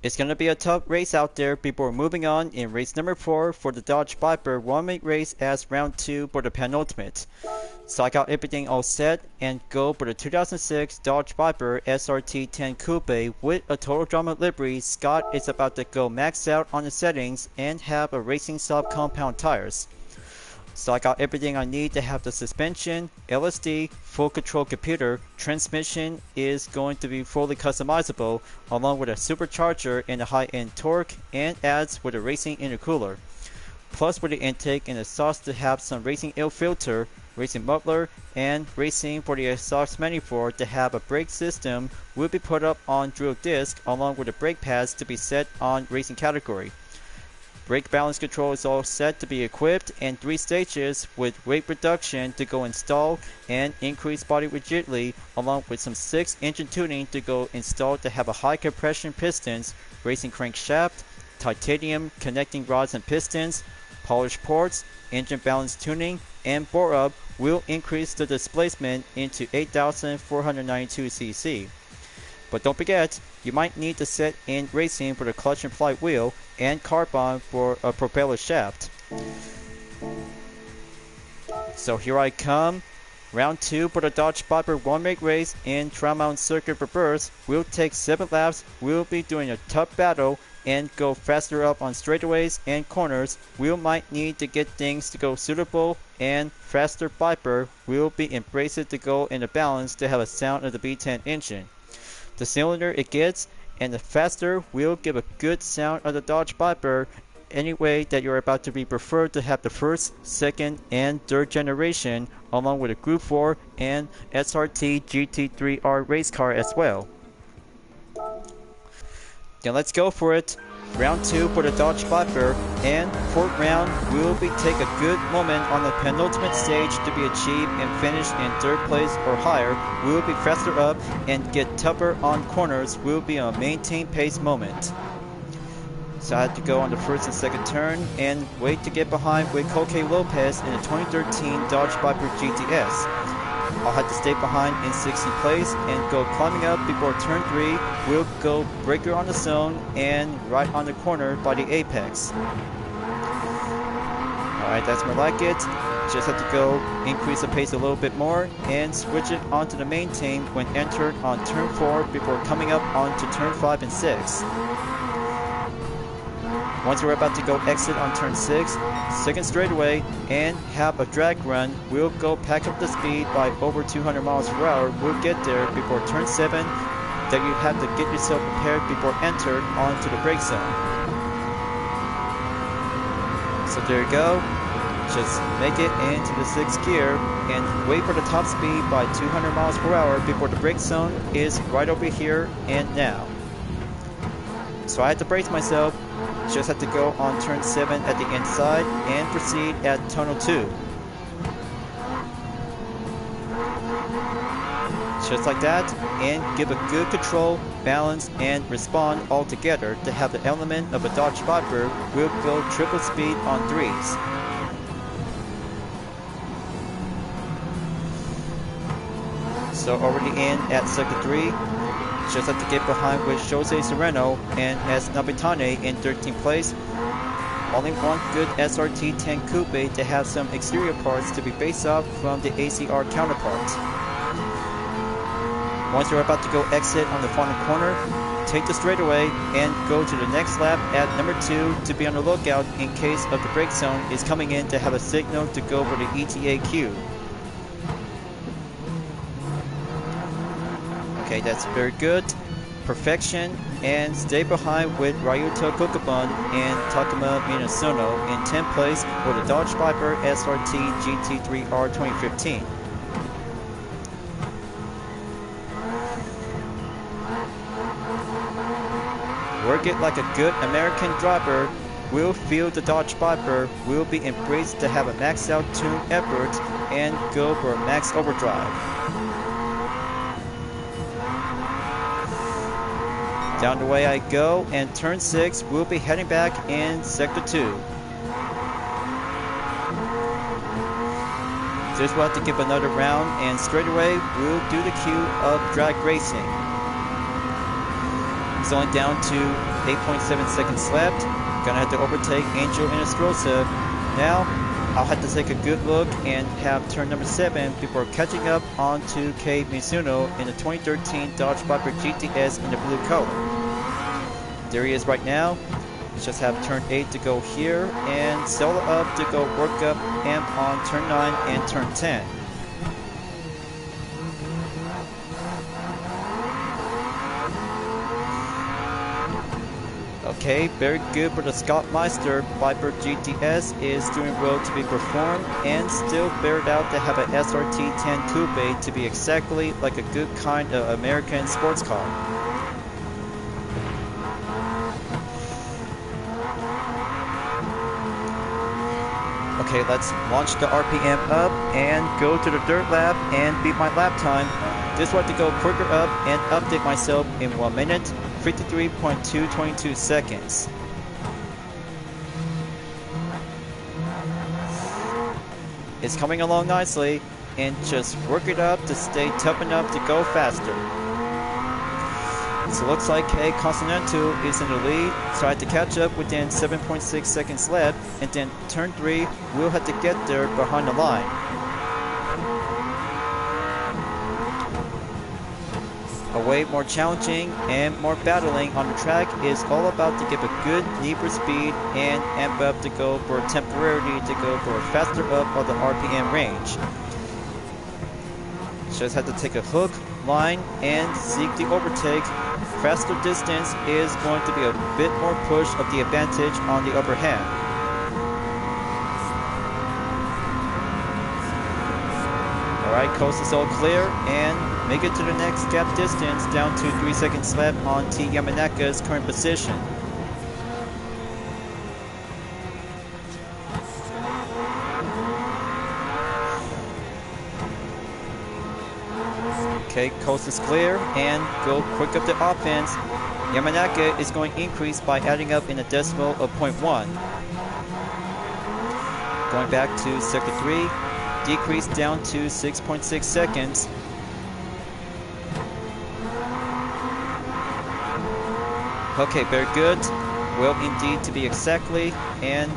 It's going to be a tough race out there before moving on in race number 4 for the Dodge Viper 1-minute race as round 2 for the penultimate. So I got everything all set and go for the 2006 Dodge Viper SRT10 Coupe with a Total Drama livery. Scott is about to go max out on the settings and have a racing soft compound tires. So I got everything I need to have the suspension, LSD, full control computer, transmission is going to be fully customizable along with a supercharger and a high-end torque and adds with a racing intercooler. Plus with the intake and exhaust to have some racing air filter, racing muffler, and racing for the exhaust manifold to have a brake system will be put up on drill disc along with the brake pads to be set on racing category. Brake balance control is all set to be equipped and 3 stages with weight reduction to go installed and increased body rigidity along with some 6 engine tuning to go installed to have a high compression pistons, racing crankshaft, titanium connecting rods and pistons, polished ports, engine balance tuning, and bore up will increase the displacement into 8,492 cc. But don't forget, you might need to set in racing for the clutch and flight wheel and carbon for a propeller shaft. So here I come. Round 2 for the Dodge Viper 1-minute race in Trial Mountain Circuit reverse. We'll take 7 laps. We'll be doing a tough battle and go faster up on straightaways and corners. We might need to get things to go suitable and faster Viper will be embraced to go in a balance to have a sound of the V10 engine. The cylinder it gets and the faster will give a good sound of the Dodge Viper anyway that you're about to be preferred to have the first, second, and third generation along with a Group 4 and SRT GT3R race car as well. Now let's go for it. Round 2 for the Dodge Viper, and 4th round will be take a good moment on the penultimate stage to be achieved and finish in 3rd place or higher. We will be faster up and get tougher on corners. We will be on a maintain pace moment. So I had to go on the 1st and 2nd turn and wait to get behind with Coque Lopez in the 2013 Dodge Viper GTS. I'll have to stay behind in 16th place and go climbing up before turn 3. We'll go breaker on the zone and right on the corner by the apex. Alright, that's more like it. Just have to go increase the pace a little bit more and switch it onto the maintain when entered on turn 4 before coming up onto turn 5 and 6. Once we're about to go exit on turn 6, second straightaway, and have a drag run, we'll go pack up the speed by over 200 miles per hour. We'll get there before turn 7, that you have to get yourself prepared before entered onto the brake zone. So there you go. Just make it into the 6th gear and wait for the top speed by 200 miles per hour before the brake zone is right over here and now. So I had to brace myself. Just have to go on turn 7 at the inside and proceed at tunnel 2. Just like that, and give a good control, balance, and respond all together to have the element of a Dodge Viper. We'll go triple speed on 3s. So already in at second 3. Just have to get behind with Jose Serrano and S. Nabitane in 13th place. Only one good SRT10 Coupe to have some exterior parts to be based off from the ACR counterparts. Once you're about to go exit on the final corner, take the straightaway and go to the next lap at number 2 to be on the lookout in case of the brake zone is coming in to have a signal to go for the ETA queue. Okay, that's very good. Perfection, and stay behind with Ryuta Kokubun and Takuma Minasono in 10th place for the Dodge Viper SRT GT3R 2015. Work it like a good American driver. Will feel the Dodge Viper will be embraced to have a max out tune effort and go for a max overdrive. Down the way I go, and turn 6, we'll be heading back in sector 2. Just want to give another round, and straight away we'll do the cue of drag racing. He's only down to 8.7 seconds left. Gonna have to overtake Angel and Estrosa. Now, I'll have to take a good look and have turn number 7 before catching up onto Kei Mizuno in the 2013 Dodge Viper GTS in the blue color. There he is right now. Just have turn 8 to go here and solo up to go work up amp on turn 9 and turn 10. Okay, very good for the Scott Meister. Viper GTS is doing well to be performed and still bared out to have an SRT10 Coupe to be exactly like a good kind of American sports car. Okay, let's launch the RPM up and go to the dirt lap and beat my lap time. Just want to go quicker up and update myself in 1 minute, 53.222 seconds. It's coming along nicely, and just work it up to stay tough enough to go faster. So it looks like Kei Continental is in the lead, so I have to catch up within 7.6 seconds left, and then turn 3, we'll have to get there behind the line. A way more challenging and more battling on the track is all about to give a good need for speed and amp up to go for temporarily to go for a faster up of the RPM range. Just have to take a hook, line, and seek the overtake. Faster distance is going to be a bit more push of the advantage on the upper hand. Alright, coast is all clear and make it to the next gap distance down to 3 seconds left on T Yamanaka's current position. Okay, coast is clear and go quick up the offense. Yamanaka is going to increase by adding up in a decimal of 0.1. Going back to sector 3, decrease down to 6.6 seconds. Okay, very good. Well, indeed, to be exactly, and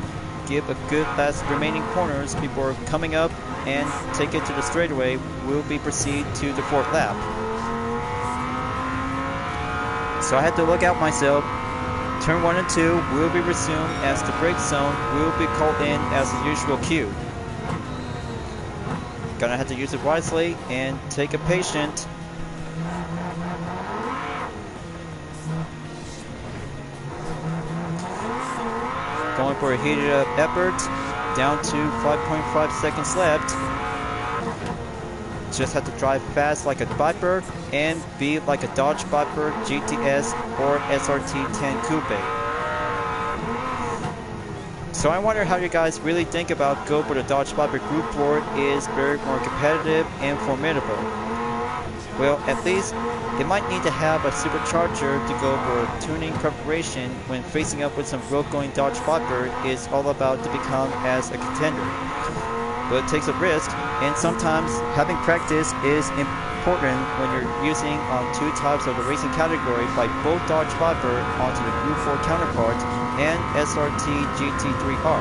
give a good last remaining corners before coming up and take it to the straightaway. We'll be proceed to the 4th lap. So I had to look out myself. Turn 1 and 2 will be resumed as the brake zone will be called in as the usual cue. Gonna have to use it wisely and take a patient. Going for a heated up effort, down to 5.5 seconds left. Just have to drive fast like a Viper and be like a Dodge Viper GTS or SRT10 Coupe. So I wonder how you guys really think about go for the Dodge Viper Group 4 is very more competitive and formidable. Well, at least it might need to have a supercharger to go for tuning preparation when facing up with some road-going Dodge Viper is all about to become as a contender. But it takes a risk, and sometimes having practice is important when you're using on 2 types of the racing category like both Dodge Viper onto the Group 4 counterpart and SRT GT3R.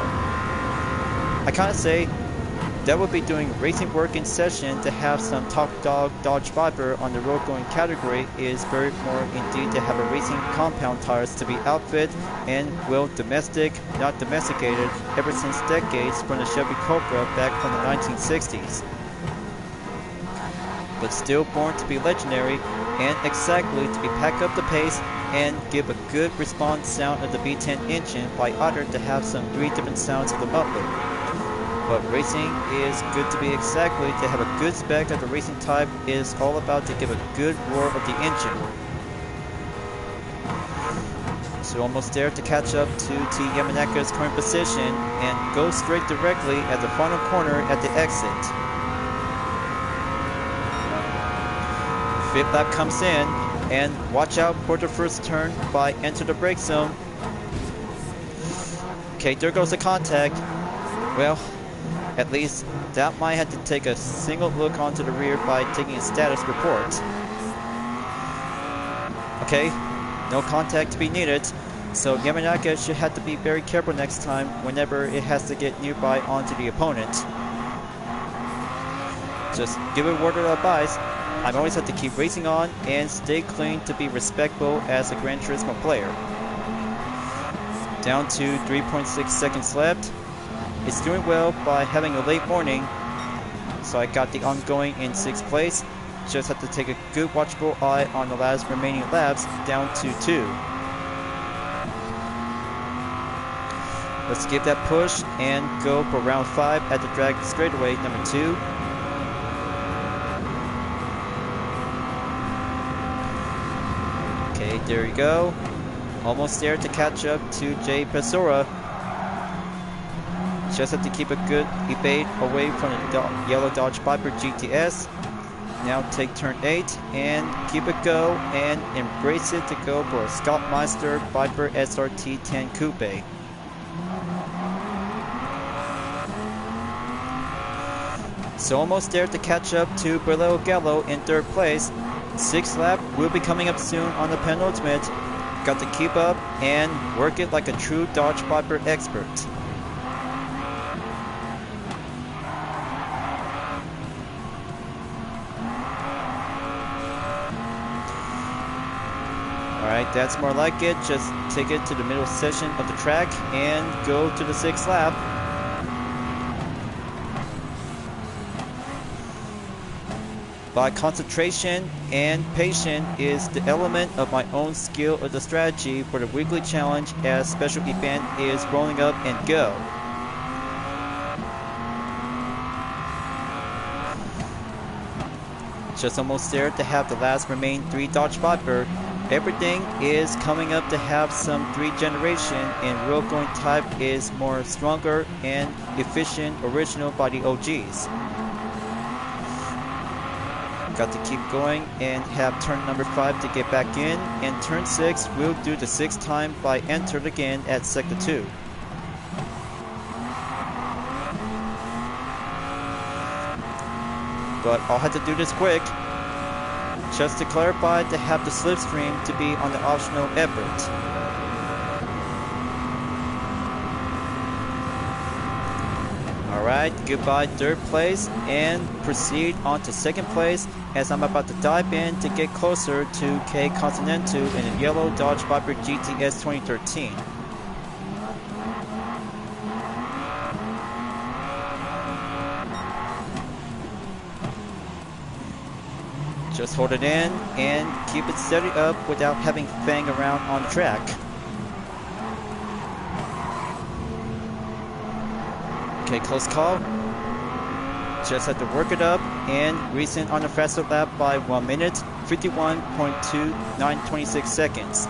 I kinda say that would be doing racing work in session to have some top dog Dodge Viper on the road going category is very more indeed to have a racing compound tires to be outfit and well domestic, not domesticated ever since decades from the Chevy Cobra back from the 1960s. But still born to be legendary and exactly to be pack up the pace and give a good response sound of the V10 engine by uttered to have some 3 different sounds of the muffler. But racing is good to be exactly to have a good spec of the racing type is all about to give a good roar of the engine. So almost there to catch up to T Yamanaka's current position and go straight directly at the final corner at the exit. 5th lap comes in and watch out for the first turn by enter the brake zone. Okay, there goes the contact. Well, at least that might have to take a single look onto the rear by taking a status report. Okay, no contact to be needed. So Yamanaka should have to be very careful next time whenever it has to get nearby onto the opponent. Just give a word of advice. I always have to keep racing on and stay clean to be respectful as a Gran Turismo player. Down to 3.6 seconds left. It's doing well by having a late morning, so I got the ongoing in 6th place. Just have to take a good watchful eye on the last remaining laps, down to 2. Let's give that push and go for round 5 at the drag straightaway number 2. Okay, there you go. Almost there to catch up to Jay Pesora. Just have to keep a good evade away from the yellow Dodge Viper GTS. Now take turn 8 and keep it go and embrace it to go for a Scottmeister Viper SRT 10 Coupe. So almost there to catch up to Berleo Gallo in 3rd place. 6th lap will be coming up soon on the penultimate. Got to keep up and work it like a true Dodge Viper expert. Alright, that's more like it. Just take it to the middle section of the track and go to the 6th lap. By concentration and patience is the element of my own skill of the strategy for the weekly challenge as special event is rolling up and go. Just almost there to have the last remaining 3 Dodge Viper. Everything is coming up to have some 3 generation and real going type is more stronger and efficient original by the OGs. Got to keep going and have turn number 5 to get back in, and turn 6 will do the 6th time by entered again at sector 2. But I'll have to do this quick. Just to clarify, to have the slipstream to be on the optional effort. Alright, goodbye 3rd place and proceed on to 2nd place as I'm about to dive in to get closer to K Continental in a yellow Dodge Viper GTS 2013. Just hold it in and keep it steady up without having fang around on the track. Okay, close call. Just have to work it up and recent on the faster lap by 1 minute, 51.2926 seconds.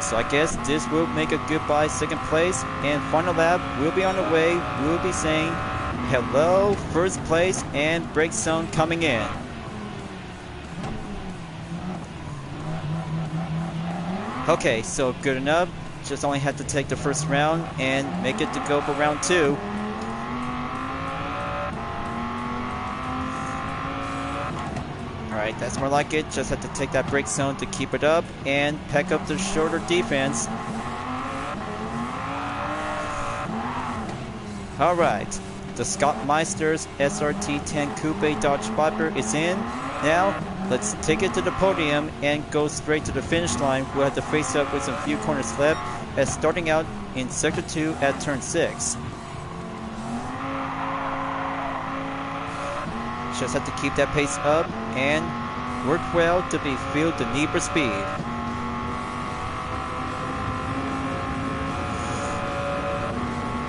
So I guess this will make a goodbye 2nd place, and final lap will be on the way. We'll be saying hello 1st place and brake zone coming in. Okay, so good enough. Just only had to take the 1st round and make it to go for round 2. Alright, that's more like it. Just had to take that brake zone to keep it up and pack up the shorter defense. Alright, the Scottmeister's SRT 10 Coupe Dodge Viper is in. Now, let's take it to the podium and go straight to the finish line. We'll have to face up with some few corners left as starting out in sector 2 at turn 6. Just have to keep that pace up and work well to be feel the need for speed.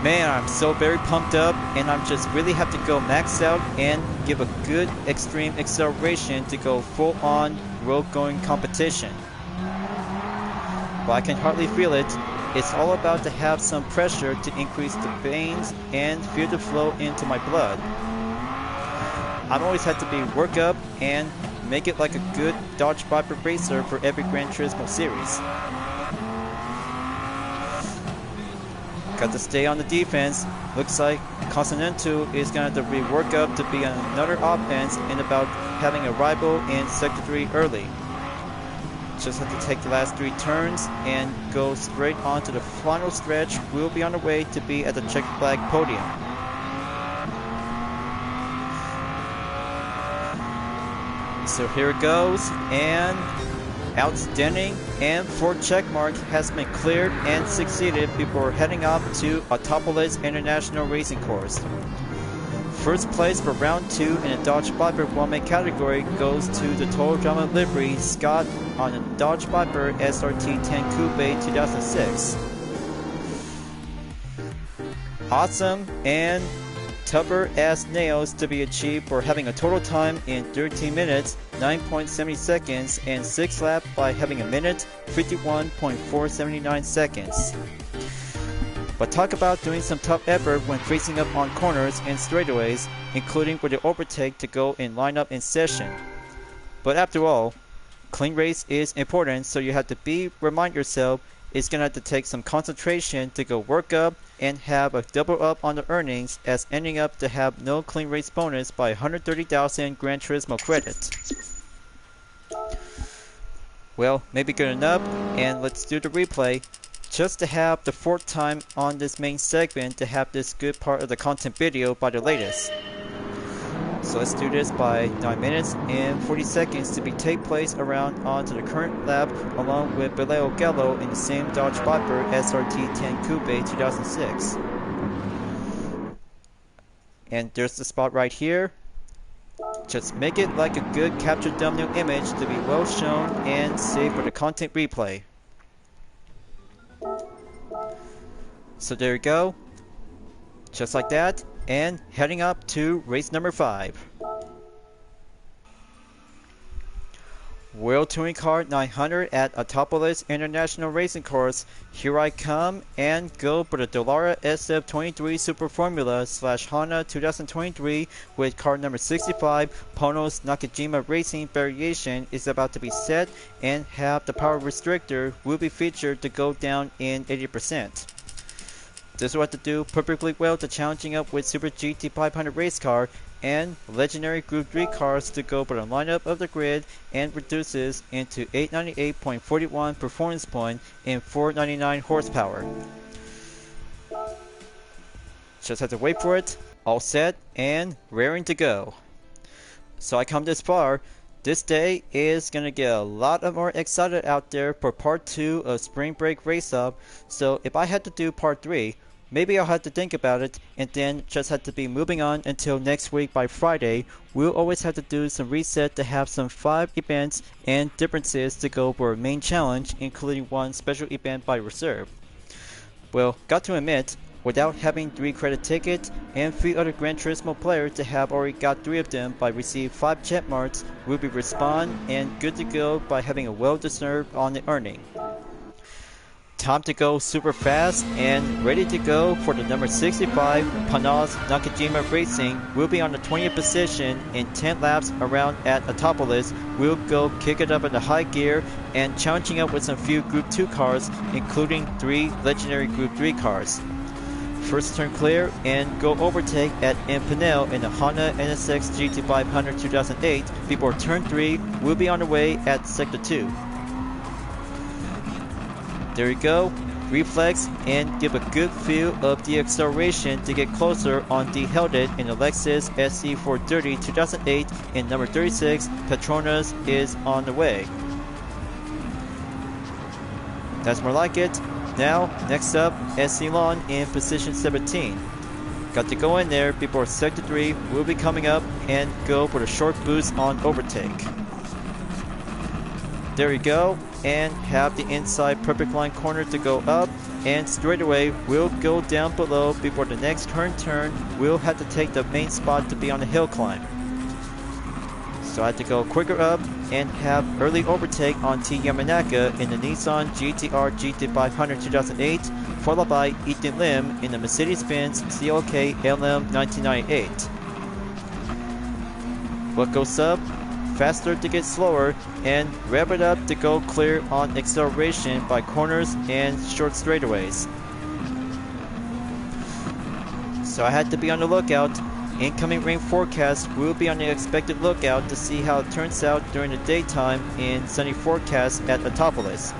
Man, I'm so very pumped up, and I'm just really have to go max out and give a good extreme acceleration to go full on road going competition. But I can hardly feel it. It's all about to have some pressure to increase the veins and feel the flow into my blood. I've always had to be work up and make it like a good Dodge Viper racer for every Gran Turismo series. Got to stay on the defense. Looks like Continental is going to have to rework up to be on another offense and about having a rival in Sector 3 early. Just have to take the last 3 turns and go straight on to the final stretch. We'll be on the way to be at the check flag podium. So here it goes, and outstanding, and 4 checkmark has been cleared and succeeded before heading off to Autopolis International Racing Course. First place for round 2 in the Dodge Viper 1-make category goes to the Total Drama livery Scott on the Dodge Viper SRT 10 Coupe 2006. Awesome and tougher as nails to be achieved for having a total time in 13 minutes, 9.70 seconds, and 6 laps by having a minute, 51.479 seconds. But talk about doing some tough effort when facing up on corners and straightaways, including with the overtake to go and line up in session. But after all, clean race is important, so you have to remind yourself it's gonna have to take some concentration to go work up and have a double up on the earnings, as ending up to have no clean race bonus by 130,000 Gran Turismo credit. Well, maybe good enough, and let's do the replay. Just to have the 4th time on this main segment to have this good part of the content video by the latest. So let's do this by 9 minutes and 40 seconds to be take place around onto the current lap along with Beleo Gallo in the same Dodge Viper SRT 10 Coupe 2006. And there's the spot right here. Just make it like a good capture thumbnail image to be well shown and saved for the content replay. So there you go. Just like that. And heading up to race number 5. World Touring Car 900 at Autopolis International Racing Course. Here I come and go for the Dallara SF23 Super Formula / Honda 2023 with car number 65. Pono's Nakajima Racing variation is about to be set, and have the power restrictor will be featured to go down in 80%. This will have to do perfectly well to challenging up with Super GT 500 race car and legendary Group 3 cars to go for the lineup of the grid, and reduces into 898.41 performance point and 499 horsepower. Just have to wait for it. All set and raring to go. So I come this far. This day is gonna get a lot more excited out there for part 2 of Spring Break Race Up. So if I had to do part 3, maybe I'll have to think about it and then just have to be moving on until next week by Friday. We'll always have to do some reset to have some 5 events and differences to go for a main challenge, including 1 special event by reserve. Well, got to admit, without having 3 credit tickets and 3 other Gran Turismo players to have already got 3 of them by receive 5 check marks, we'll be respawn and good to go by having a well-deserved on the earning. Time to go super fast and ready to go for the number 65 Panos Nakajima Racing. We'll be on the 20th position in 10 laps around at Autopolis. We'll go kick it up in the high gear and challenging up with some few Group 2 cars, including 3 legendary Group 3 cars. First turn clear and go overtake at Impinel in the Honda NSX GT500 2008. Before turn 3, we'll be on the way at sector 2. There you go, reflex and give a good feel of the acceleration to get closer on the Helded in the Lexus SC430 2008 in number 36. Petronas is on the way. That's more like it. Now, next up, Essilon in position 17. Got to go in there before sector 3 will be coming up and go for the short boost on overtake. There you go, and have the inside perfect line corner to go up, and straightaway will go down below before the next current turn. We'll have to take the main spot to be on the hill climb. So I had to go quicker up and have early overtake on T Yamanaka in the Nissan GTR GT500 2008, followed by Ethan Lim in the Mercedes-Benz CLK LM 1998. What goes up? Faster to get slower, and rev it up to go clear on acceleration by corners and short straightaways. so I had to be on the lookout. Incoming rain forecast will be on the expected lookout to see how it turns out during the daytime in sunny forecast at Autopolis.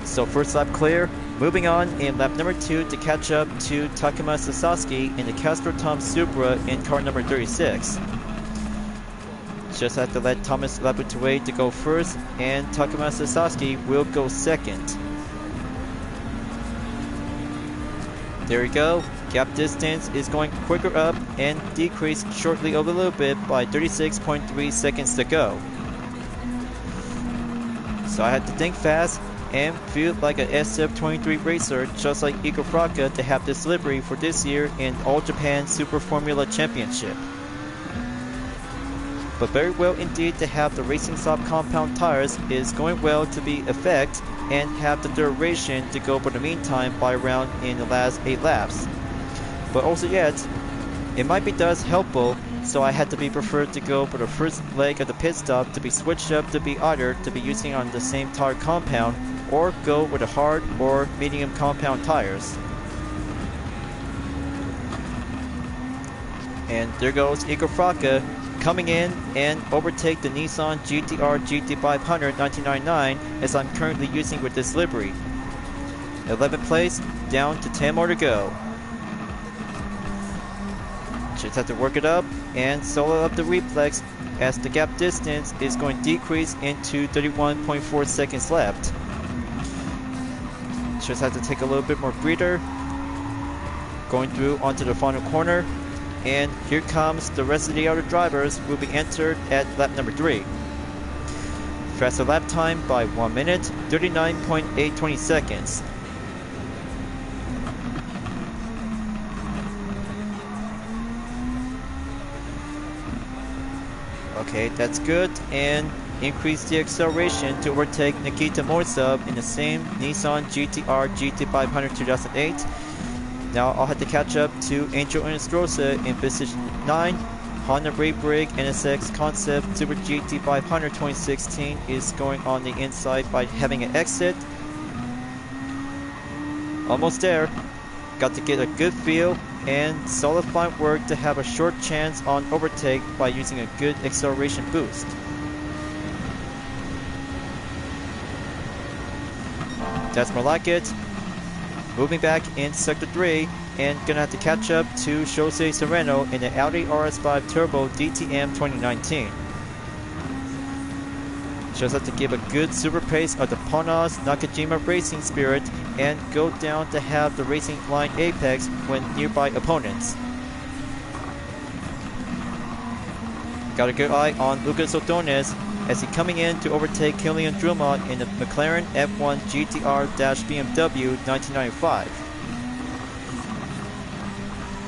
So first lap clear, moving on in lap number 2 to catch up to Takuma Sasaki in the Castro Tom Supra in car number 36. Just have to let Thomas Labouterie to go first, and Takuma Sasaki will go second. There we go. Gap distance is going quicker up and decreased shortly over a little bit by 36.3 seconds to go. So I had to think fast and feel like a SF23 racer, just like Iko Fraka, to have this livery for this year in All Japan Super Formula Championship. But very well indeed to have the Racing Soft compound tires is going well to be effect and have the duration to go for the meantime by around in the last 8 laps. But also yet, it might be does helpful, so I had to be preferred to go for the first leg of the pit stop to be switched up to be either to be using on the same tire compound or go with the hard or medium compound tires. And there goes Iko Fraka coming in and overtake the Nissan GT-R GT500 1999 as I'm currently using with this livery. 11th place, down to 10 more to go. Just have to work it up and solo up the reflex as the gap distance is going to decrease into 31.4 seconds left. Just have to take a little bit more breather. Going through onto the final corner. And here comes the rest of the other drivers will be entered at lap number 3. Faster lap time by 1 minute, 39.820 seconds. Okay, that's good, and increase the acceleration to overtake Nikita Morozov in the same Nissan GT-R GT500 2008. Now I'll have to catch up to Angel Inestrosa in position 9. Honda Brave Brig NSX Concept Super GT500 2016 is going on the inside by having an exit. Almost there. Got to get a good feel and solid fine work to have a short chance on overtake by using a good acceleration boost. That's more like it. Moving back in Sector 3 and gonna have to catch up to Jose Serrano in the Audi RS5 Turbo DTM 2019. Just have to give a good super pace of the Ponas Nakajima racing spirit and go down to have the racing line apex when nearby opponents. Got a good eye on Lucas Ordonez as he coming in to overtake Kylian Drummond in the McLaren F1 GTR-BMW 1995.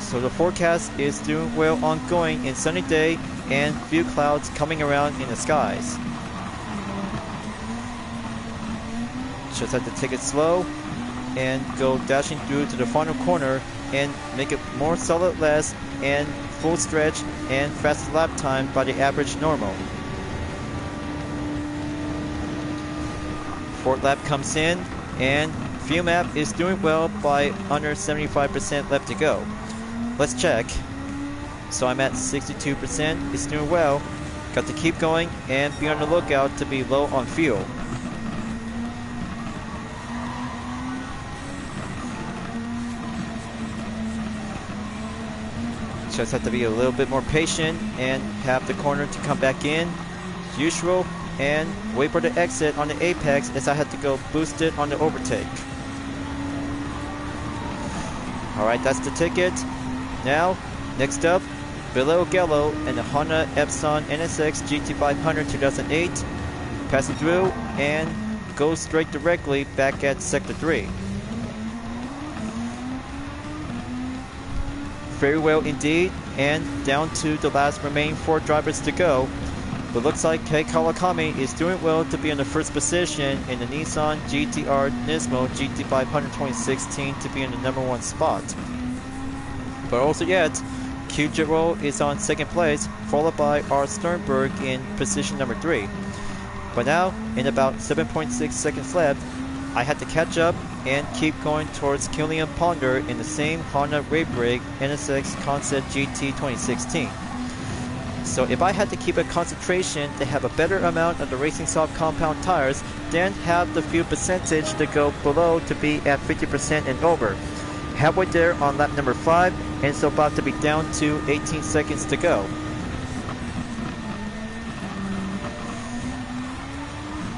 So the forecast is doing well ongoing in sunny day and few clouds coming around in the skies. Just have to take it slow and go dashing through to the final corner and make it more solid less and full stretch and faster lap time by the average normal. Fourth lap comes in and fuel map is doing well by under 75% left to go. Let's check. So I'm at 62%, it's doing well. Got to keep going and be on the lookout to be low on fuel. Just have to be a little bit more patient and have the corner to come back in as usual and wait for the exit on the apex as I had to go boost it on the overtake. Alright, that's the ticket. Now, next up, Bilal Gallo and the Honda Epson NSX GT500 2008. Pass it through and go straight directly back at Sector 3. Very well indeed, and down to the last remaining 4 drivers to go. But looks like Kei Kawakami is doing well to be in the first position in the Nissan GT-R Nismo GT500 2016 to be in the number 1 spot. But also yet, Q-Jiro is on 2nd place, followed by R. Sternberg in position number 3. But now, in about 7.6 seconds left, I had to catch up and keep going towards Killian Ponder in the same Honda Rape Rig NSX Concept GT 2016. So if I had to keep a concentration to have a better amount of the Racing Soft compound tires, then have the fuel percentage to go below to be at 50% and over. Halfway there on lap number 5, and so about to be down to 18 seconds to go.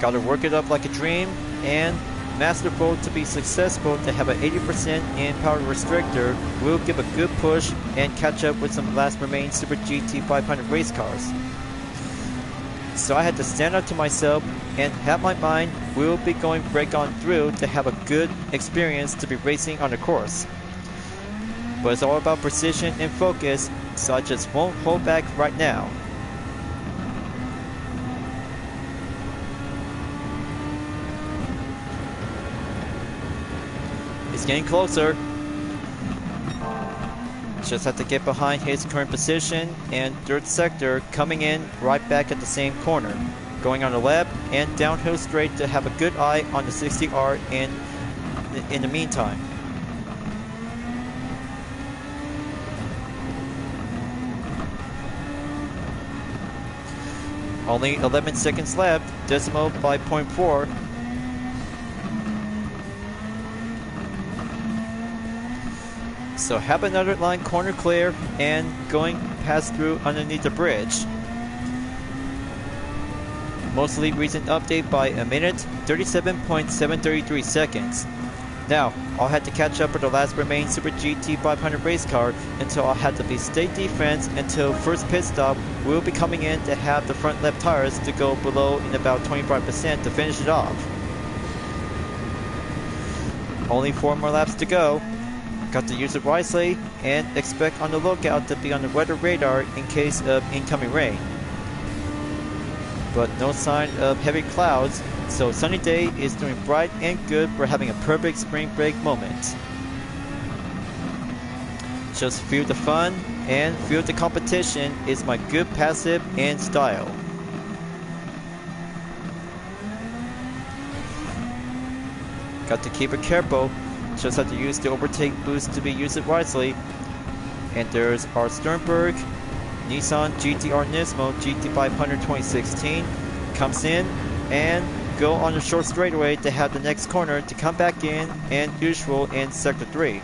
Gotta work it up like a dream, and masterful to be successful to have an 80% in power restrictor will give a good push and catch up with some last remaining Super GT 500 race cars. So I had to stand up to myself and have my mind will be going break on through to have a good experience to be racing on the course. But it's all about precision and focus, so I just won't hold back right now. It's getting closer. Just have to get behind his current position, and third sector coming in right back at the same corner. Going on the left and downhill straight to have a good eye on the 60R in the meantime. Only 11 seconds left, decimal by 0.4. So have another line corner clear and going past through underneath the bridge. Mostly recent update by a minute, 37.733 seconds. Now, I'll have to catch up with the last remaining Super GT 500 race car until I'll have to be state defense until first pit stop will be coming in to have the front left tires to go below in about 25% to finish it off. Only 4 more laps to go. Got to use it wisely and expect on the lookout to be on the weather radar in case of incoming rain. But no sign of heavy clouds, so sunny day is doing bright and good for having a perfect spring break moment. Just feel the fun and feel the competition is my good passive and style. Got to keep it careful. Just have to use the overtake boost to be used it wisely. And there's our Sternberg Nissan GTR Nismo GT500 2016 comes in and go on a short straightaway to have the next corner to come back in and usual in sector 3.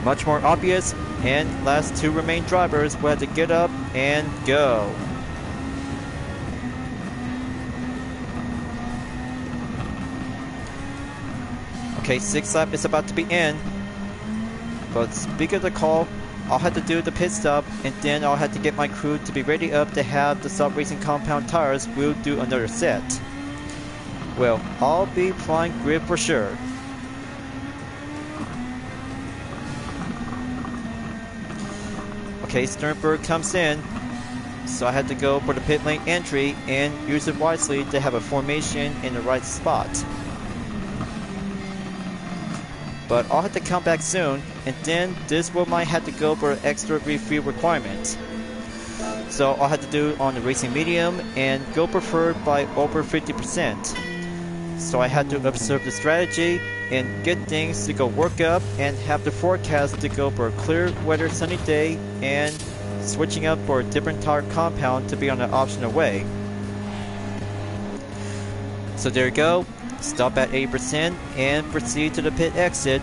Much more obvious, and last 2 remaining drivers will have to get up and go. Okay, 6th lap is about to be in. But speaking of the call, I'll have to do the pit stop and then I'll have to get my crew to be ready up to have the Soft Racing compound tires. We'll do another set. Well, I'll be flying grid for sure. Okay, Sternberg comes in. So I had to go for the pit lane entry and use it wisely to have a formation in the right spot. But I'll have to come back soon, and then this will might have to go for extra refuel requirement. So I'll have to do on the racing medium and go preferred by over 50%. So I had to observe the strategy and get things to go work up and have the forecast to go for a clear weather sunny day and switching up for a different tire compound to be on the optional way. So there you go. Stop at 80% and proceed to the pit exit.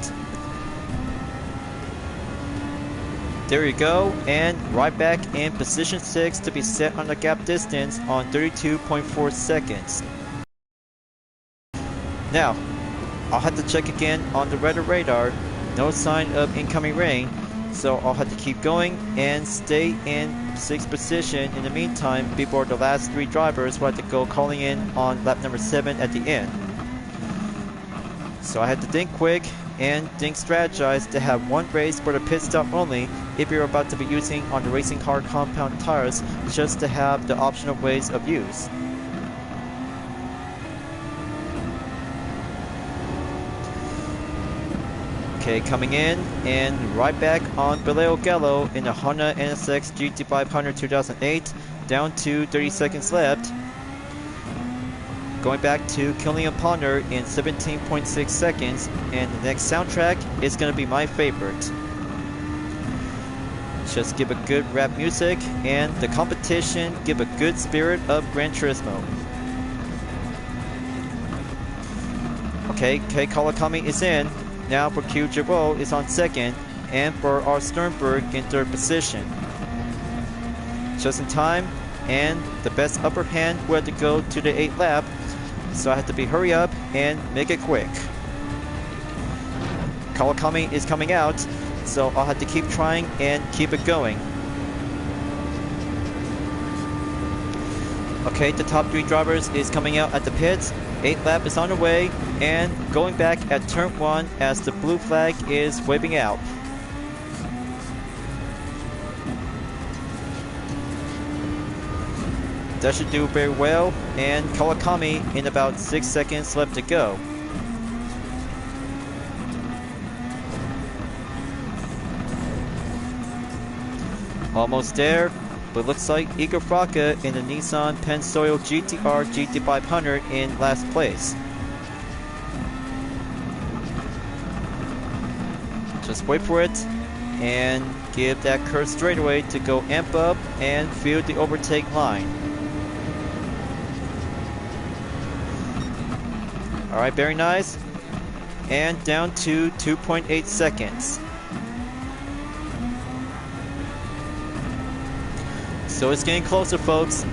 There you go, and right back in position 6 to be set on the gap distance on 32.4 seconds. Now, I'll have to check again on the weather radar. No sign of incoming rain, so I'll have to keep going and stay in 6th position in the meantime before the last 3 drivers will have to go calling in on lap number 7 at the end. So I had to think quick and think strategize to have one race for the pit stop only if you're about to be using on the racing car compound tires just to have the optional ways of use. Okay, coming in and right back on Vallejo Gallo in the Honda NSX GT500 2008, down to 30 seconds left. going back to killing a Ponder in 17.6 seconds, and the next soundtrack is going to be my favorite. Just give a good rap music, and the competition give a good spirit of Gran Turismo. Okay, Kei Kawakami is in. Now for Q Giroux is on second, and for R. Sternberg in third position. Just in time, and the best upper hand will have to go to the 8th lap, so I have to hurry up and make it quick. Kawakami is coming out, so I'll have to keep trying and keep it going. Okay, the top 3 drivers is coming out at the pits. 8th lap is on the way, and going back at turn 1 as the blue flag is waving out. That should do very well, and Kawakami in about 6 seconds left to go. Almost there, but looks like Igor Fraka in the Nissan Pensoil GTR GT500 in last place. Just wait for it, and give that curve straightaway to go amp up and feel the overtake line. Alright, very nice. And down to 2.8 seconds. So it's getting closer, folks.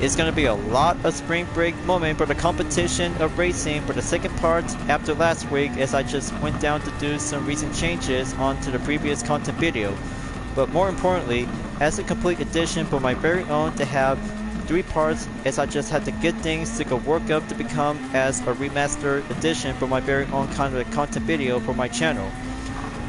It's going to be a lot of spring break moment for the competition of racing for the second part after last week, as I just went down to do some recent changes onto the previous content video. But more importantly, as a complete edition for my very own to have 3 parts, as I just had to get things to go work up to become as a remastered edition for my very own kind of content video for my channel.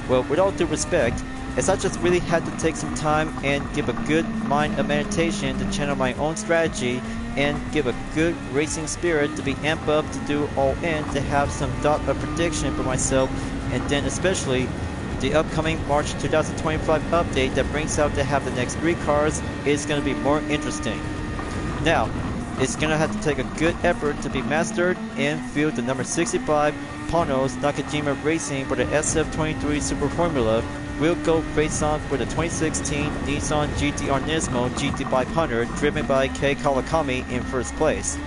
Well, with all due respect, as I just really had to take some time and give a good mind of meditation to channel my own strategy and give a good racing spirit to be amped up to do all in to have some thought of prediction for myself, and then especially the upcoming March 2025 update that brings out to have the next 3 cars is going to be more interesting. Now, it's going to have to take a good effort to be mastered and feel the number 65 Panos Nakajima Racing for the SF23 Super Formula will go face on for the 2016 Nissan GT-R Nismo GT500 driven by Kei Kawakami in first place.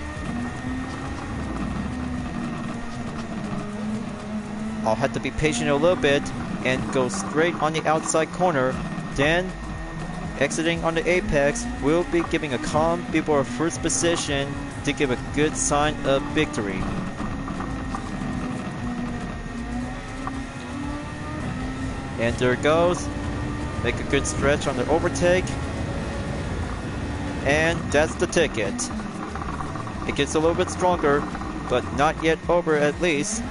I'll have to be patient a little bit and go straight on the outside corner, then exiting on the apex, we'll be giving a calm before first position to give a good sign of victory. And there it goes. Make a good stretch on the overtake. And that's the ticket. It gets a little bit stronger, but not yet over at least.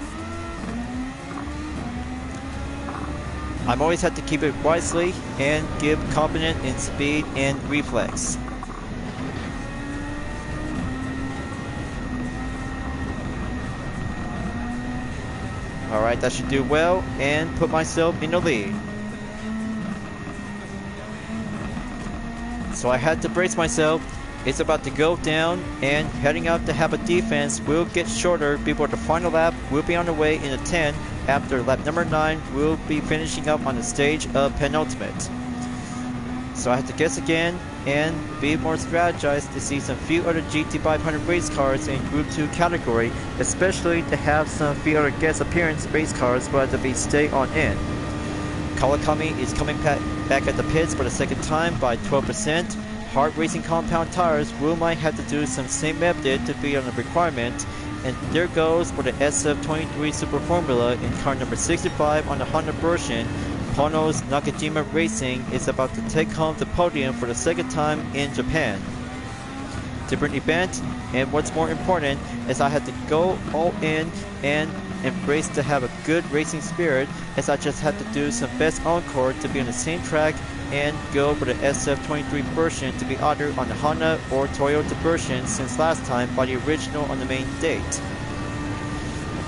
I'm always had to keep it wisely and give confidence in speed and reflex. Alright, that should do well and put myself in the lead. So I had to brace myself. It's about to go down, and heading out to have a defense will get shorter before the final lap will be on the way in the 10. After lap number 9, we'll be finishing up on the stage of penultimate. So I had to guess again and be more strategized to see some few other GT500 race cars in Group 2 category, especially to have some few other guest appearance race cars who had to be stay on in. Kawakami is coming back at the pits for the second time by 12%. Hard racing compound tires will might have to do some same method to be on the requirement. And there goes for the SF23 Super Formula in car number 65 on the Honda version. Panos Nakajima Racing is about to take home the podium for the second time in Japan. Different event, and what's more important is I had to go all in and embrace to have a good racing spirit, as I just had to do some best encore to be on the same track and go for the SF23 version to be either on the Honda or Toyota version since last time by the original on the main date.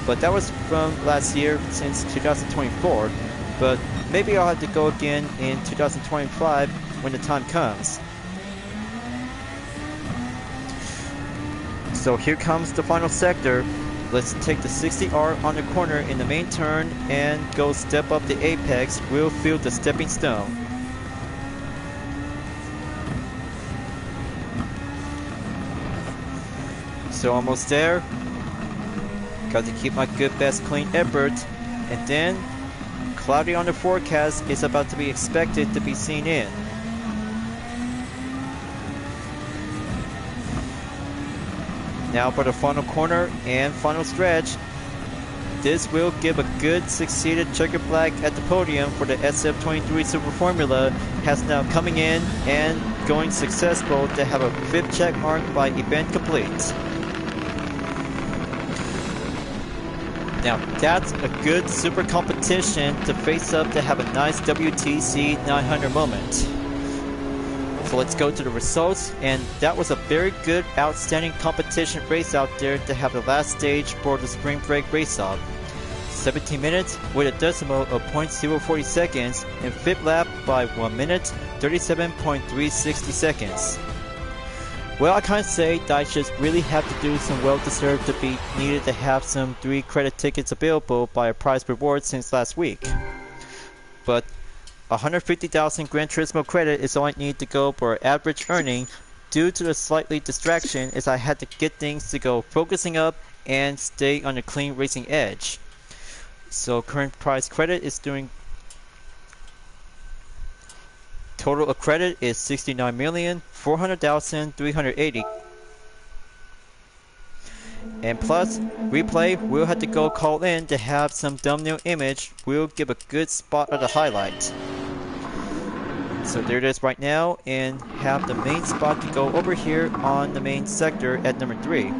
But that was from last year since 2024, but maybe I'll have to go again in 2025 when the time comes. So here comes the final sector. Let's take the 60R on the corner in the main turn and go step up the apex. We'll feel the stepping stone. So almost there. Got to keep my good best clean effort. And then cloudy on the forecast is about to be expected to be seen in. Now for the final corner and final stretch. This will give a good succeeded checker flag at the podium for the SF23 Super Formula. Has now coming in and going successful to have a 5th check mark by event complete. Now that's a good super competition to face up to have a nice WTC 900 moment. So let's go to the results, and that was a very good, outstanding competition race out there to have the last stage for the spring break race-off. 17 minutes with a decimal of 0.040 seconds, and 5th lap by 1 minute, 37.360 seconds. Well, I can't say that I just really have to do some well-deserved to be needed to have some 3 credit tickets available by a prize reward since last week. But 150,000 Gran Turismo credit is all I need to go for average earning due to the slightly distraction as I had to get things to go focusing up and stay on the clean racing edge. So current prize credit is doing total of credit is 69,400,380. And plus, replay will have to go call in to have some thumbnail image. We'll give a good spot of the highlight. So there it is right now, and have the main spot to go over here on the main sector at number 3.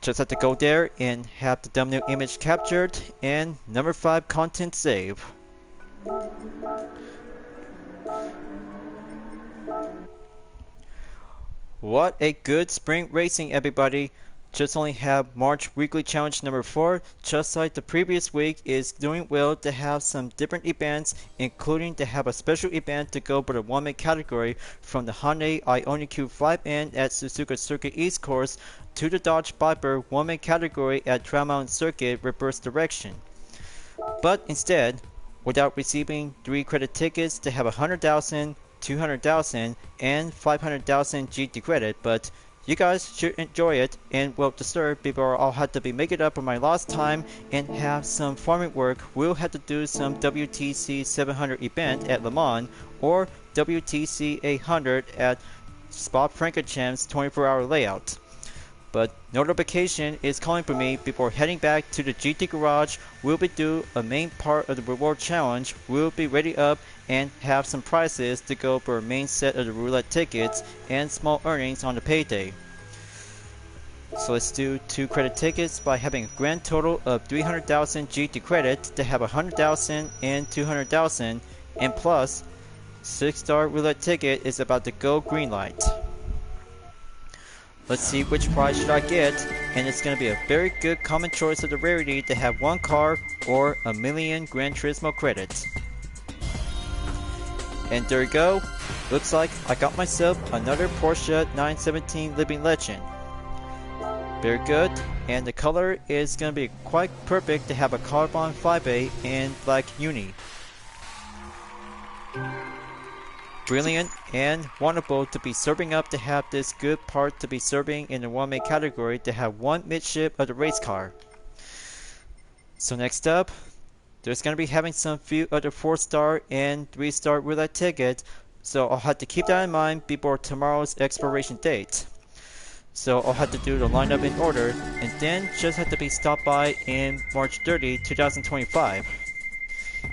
Just have to go there and have the thumbnail image captured and number 5 content save. What a good spring racing, everybody. Just only have March weekly challenge number 4, just like the previous week, is doing well to have some different events, including to have a special event to go for the 1-minute category from the Hyundai Ioniq 5N at Suzuka Circuit East Course to the Dodge Viper 1-minute category at Trail Mountain Circuit reverse direction. But instead, without receiving 3 credit tickets to have 100,000, 200,000, and 500,000 GT credit, but you guys should enjoy it and well deserved before I'll have to be making up for my lost time and have some farming work. We'll have to do some WTC 700 event at Le Mans or WTC 800 at Spa-Francorchamps 24-hour layout. But notification is calling for me before heading back to the GT garage. We'll be do a main part of the reward challenge. We'll be ready up and have some prizes to go for a main set of the roulette tickets and small earnings on the payday. So let's do 2 credit tickets by having a grand total of 300,000 GT credit to have 100,000 and 200,000, and plus 6-star roulette ticket is about to go green light. Let's see which prize should I get, and it's going to be a very good common choice of the rarity to have 1 car or a million Gran Turismo credits. And there we go. Looks like I got myself another Porsche 917 Living Legend. Very good, and the color is going to be quite perfect to have a carbon 5A and black uni. Brilliant and wonderful to be serving up to have this good part to be serving in the 1-minute category to have 1 midship of the race car. So next up, there's going to be having some few other 4-star and 3-star roulette tickets, so I'll have to keep that in mind before tomorrow's expiration date. So I'll have to do the lineup in order, and then just have to be stopped by in March 30, 2025.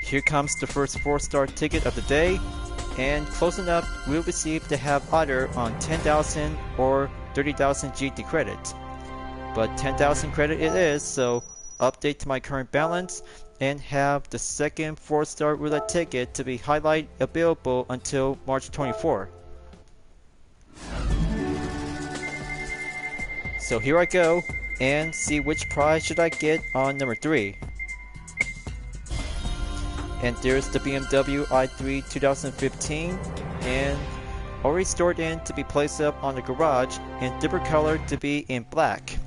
Here comes the first 4-star ticket of the day, and close enough we'll receive to have either on 10,000 or 30,000 GT credit. But 10,000 credit it is, so update to my current balance and have the second 4-star roulette ticket to be highlight available until March 24. So here I go and see which prize should I get on number 3. And there's the BMW i3 2015, and already stored in to be placed up on the garage and different color to be in black.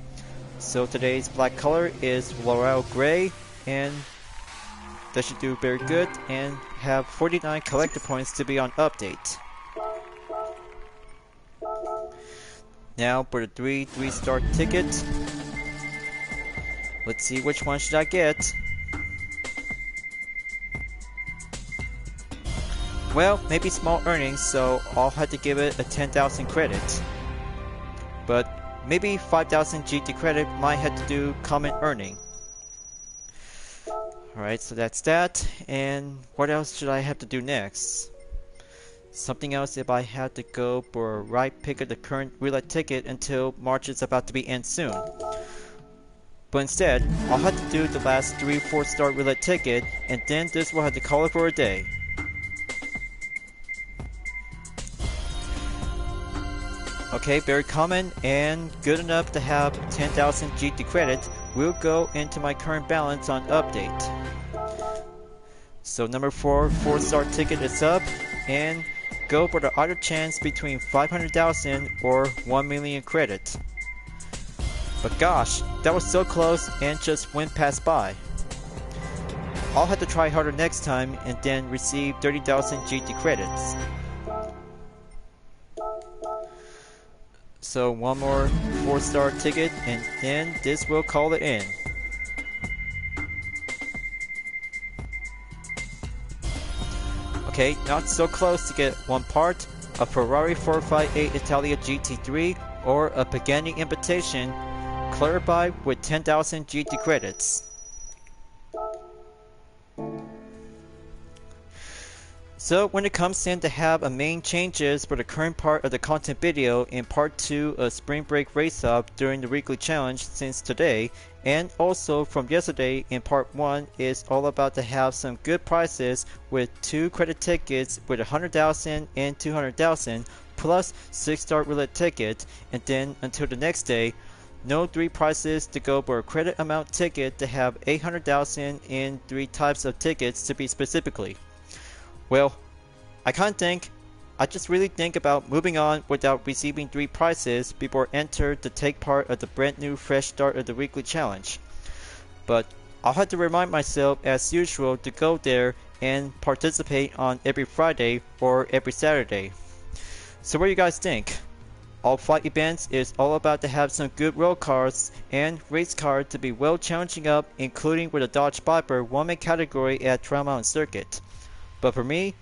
So today's black color is L'Oreal Gray, and that should do very good and have 49 collector points to be on update. Now for the 3-star ticket. Let's see which one should I get. Well, maybe small earnings, so I'll have to give it a 10,000 credit. But maybe 5,000 GT credit might have to do common earning. Alright, so that's that. And what else should I have to do next? Something else if I had to go for a right pick of the current roulette ticket until March is about to be end soon. But instead, I'll have to do the last 3-4-star roulette ticket, and then this will have to call it for a day. Okay, very common and good enough to have 10,000 GT credit will go into my current balance on update. So number 4-star ticket is up, and go for the other chance between 500,000 or 1 million credit. But gosh, that was so close and just went past by. I'll have to try harder next time and then receive 30,000 GT credits. So one more 4-star ticket and then this will call it in. Okay, not so close to get one part, a Ferrari 458 Italia GT3 or a Pagani Invitation, clarified with 10,000 GT credits. So when it comes in to have a main changes for the current part of the content video in part 2 of Spring Break Race Up during the weekly challenge since today, and also from yesterday in part 1 is all about to have some good prices with 2 credit tickets with 100,000 and 200,000 plus 6-star roulette ticket, and then until the next day, no 3 prices to go for a credit amount ticket to have 800,000 in 3 types of tickets to be specifically. Well, I just really think about moving on without receiving 3 prizes before enter to take part of the brand new fresh start of the weekly challenge. But I'll have to remind myself as usual to go there and participate on every Friday or every Saturday. So what do you guys think? All flight events is all about to have some good road cars and race car to be well challenging up, including with a Dodge Viper 1-man category at Trail Mountain Circuit. But for me,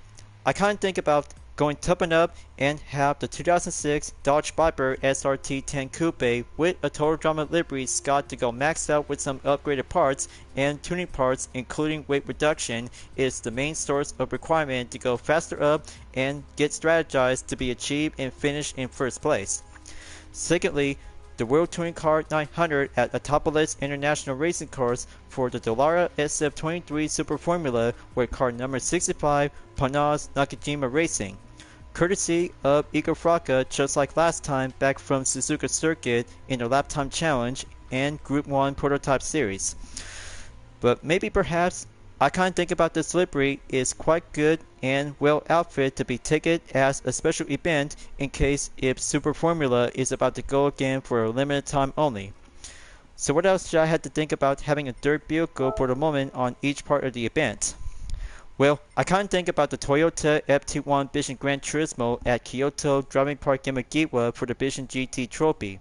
I kind of think about going toughen up and have the 2006 Dodge Viper SRT 10 Coupe with a Total Drama livery Scott to go maxed out with some upgraded parts and tuning parts, including weight reduction, is the main source of requirement to go faster up and get strategized to be achieved and finish in first place. Secondly, the World Touring Car 900 at Autopolis International Racing Cars for the Dallara SF23 Super Formula with car number 65 Panas Nakajima Racing, courtesy of Igor Fraka, just like last time back from Suzuka Circuit in the Lap Time Challenge and Group 1 Prototype Series. But maybe perhaps I kind of think about this livery is quite good and well outfit to be taken as a special event in case if Super Formula is about to go again for a limited time only. So what else should I have to think about having a third vehicle for the moment on each part of the event? Well, I kind of think about the Toyota FT1 Vision Gran Turismo at Kyoto Driving Park Yamagiwa for the Vision GT Trophy.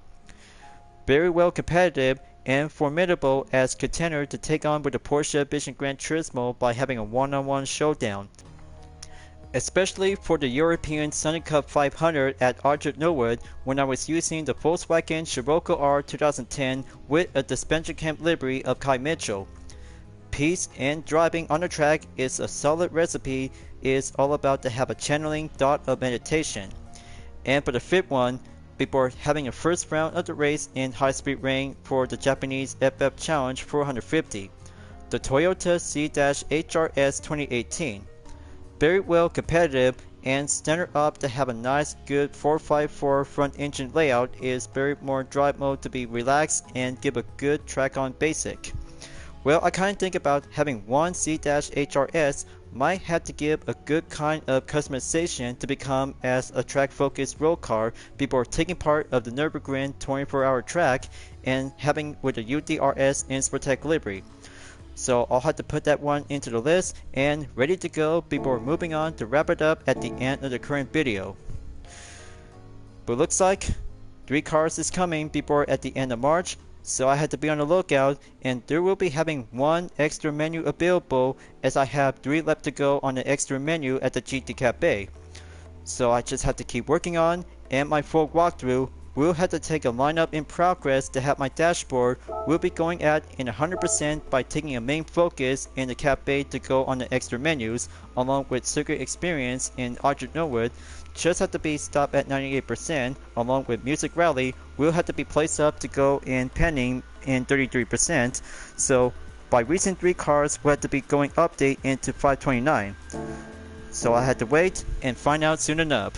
Very well competitive and formidable as contender to take on with the Porsche Vision Gran Turismo by having a one-on-one showdown. Especially for the European Sunny Cup 500 at Ardent Norwood when I was using the Volkswagen Scirocco R 2010 with a suspension camp livery of Kai Mitchell. Peace and driving on the track is a solid recipe, is all about to have a channeling thought of meditation. And for the fifth one, before having a first round of the race in high-speed rain for the Japanese FF Challenge 450, the Toyota C-HRS 2018. Very well competitive and standard up to have a nice good 454 front engine layout is very more drive mode to be relaxed and give a good track on basic. Well, I kind of think about having one C-HRS might have to give a good kind of customization to become as a track-focused road car before taking part of the Nürburgring 24-hour track and having with the UDRS and Sportec livery. So I'll have to put that one into the list and ready to go before moving on to wrap it up at the end of the current video. But looks like 3 cars is coming before at the end of March, so I had to be on the lookout, and there will be having 1 extra menu available as I have 3 left to go on the extra menu at the GT Cafe. So I just have to keep working on, and my full walkthrough will have to take a lineup in progress to have my dashboard will be going at in 100% by taking a main focus in the cafe to go on the extra menus, along with circuit experience in Object Norwood just have to be stopped at 98%, along with Music Rally will have to be placed up to go in pending in 33%, so by recent 3 cars will have to be going update into 529. So I had to wait and find out soon enough.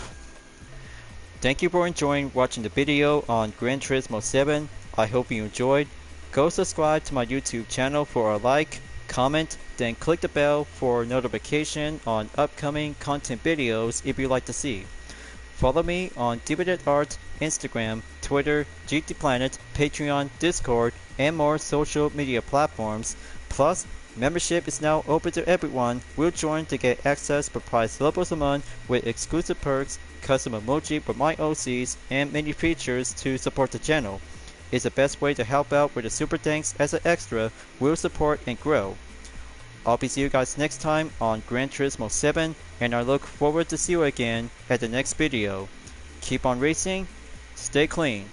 Thank you for enjoying watching the video on Gran Turismo 7. I hope you enjoyed. Go subscribe to my YouTube channel for a like, comment, then click the bell for notification on upcoming content videos if you'd like to see. Follow me on DeviantArt, Instagram, Twitter, GT Planet, Patreon, Discord, and more social media platforms. Plus, membership is now open to everyone. We'll join to get access per price levels a month with exclusive perks, custom emoji for my OCs, and many features to support the channel. It's the best way to help out with the super thanks as an extra will support and grow. I'll be seeing you guys next time on Gran Turismo 7, and I look forward to see you again at the next video. Keep on racing, stay clean.